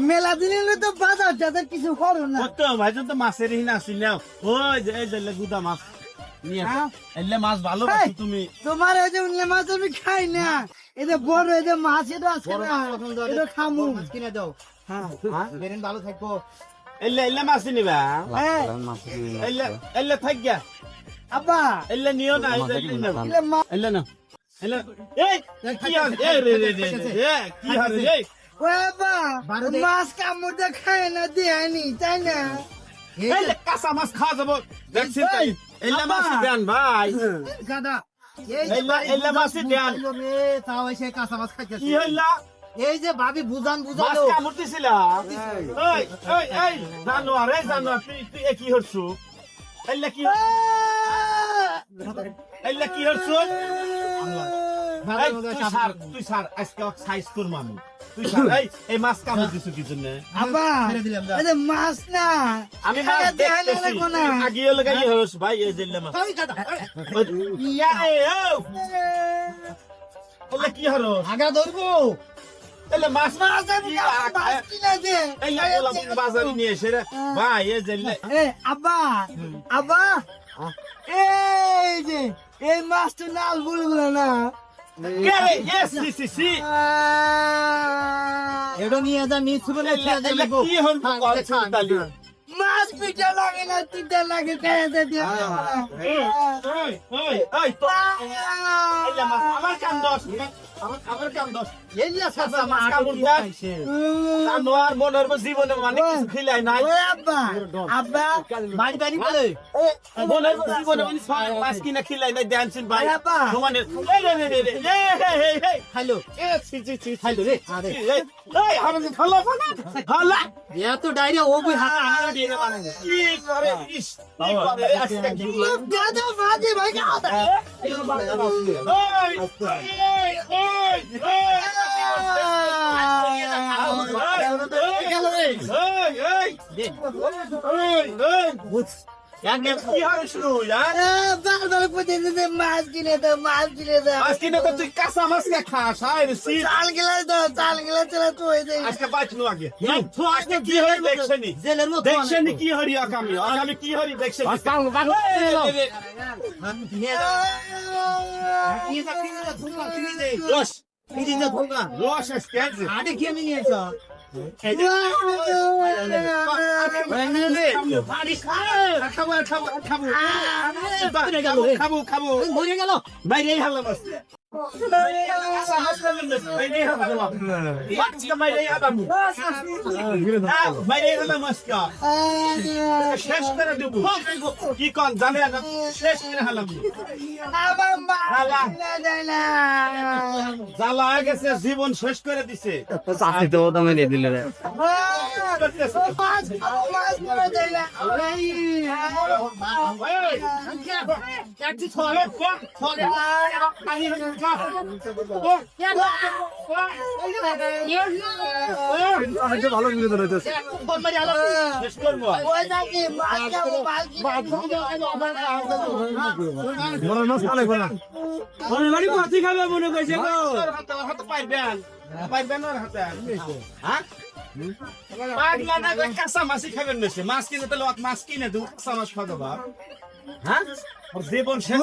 মেলা দিলে তো বাজার যাদের কিছু করো না তো ভাইজন তো মাছের হিন আসি নাও ওই যে এই যে গুদা মাছ নিয়ে এলে মাছ ভালো পাচ্ছ তুমি তোমার ওই যে উল্লে মাছ আমি খাই না এই যে বড় এই যে মাছ এটা আছে না এটা খামু কিনে দাও হ্যাঁ বেরেন ভালো থাকবো এলে মাছ নিবা হ্যাঁ এলে থাক গিয়া আব্বা এলে নিও না এই যে এলে মাছ এলে না এলে এই কি আর এই রে রে রে কি আর এই ও আব্বা মাছ কামড়ে খায় না দেয়নি তাই না এলে কাঁচা মাছ খাওয়া যাবো দেখছিস তাই এলে মাছ দেন ভাই গাদা এলে মাছ দেন তাও এসে কাঁচা মাছ খাইতেছে কি হইলা এই যে ভাবি বুঝান মাছ বুঝালো কামড়তেছিল এই এই এই জানোয়ার তুই কি হরছু এলে কি এলে কি হরছু তুই সার আজকে সাইজ তোর মামু তুই সার এই মাছ কামড় দিছু কি জন্য আব্বা এই যে মাছ না আমি মাছ দেখতেছি আগিয়ে লাগাই হরছ ভাই এই জেলে মাছ ইয়া এলে কি হরছ আগা ধরবো এলে মাছ মাছ কিনে দে এই বাজারে নিয়ে এসে রে ভাই এই জেলে আব্বা আব্বা এই যে এই মাছ তো লাল বুলবুল না কে রে ইয়েস সি সি এডো নিয়ে যা নিচ বলে এলে কি হল তালি মাছ পিঠা লাগে না তিনটা লাগে খেয়ে দিয়ে এই তো এলে মাছ আমার কাম দোষ আমার কাম দোষ এলিয়া সাসা মাছ কামড় দেয় জানোয়ার মনের জীবনে মানে কিছু খিলাই নাই আব্বা আব্বা বাড়ি বাড়ি বলে মনের জীবনে মানে মাছ কিনা খিলাই নাই দেনছেন ভাই আব্বা সমানে এই হ্যালো এ ছি ছি ছি হ্যালো রে আরে এই আমাকে খালা খালা এত ডাইরিয়া ও বই হাত আমার দিয়ে মানে কি করে ইস কি করে আজকে কি দাদা মাঝে ভাই মাছ কিনে দাও মাছ কিনে দাও তুই কাঁচা মাছ খাস চাল গেলে দাও চাল গেলে চলে তো হয়ে যায় আজকে বাঁচলো আগে আজকে কি হরি দেখছেনি জেলের মতো দেখছেনি কি হরি আগামী আগামী কি হরি দেখছেনি রস রস আজকে আরে কি আমি নিয়েছ খাবো খাবো খাবো খাবো খাবো মরে গেল বাইরে হালাম শেষ করে দেবো কি কন জানে না শেষ করে হালাম জ্বালা হয়ে গেছে জীবন শেষ করে দিছে ভালো শেষ করবো মনে করছে পাইবেন পাইবেন ওর হাতে হ্যাঁ কাঁচা মাছই খাবেন বেশি মাছ কিনে তাহলে মাছ কিনে দেবো কাঁচা মাছ খাওয়া হ্যাঁ জীবন শেষ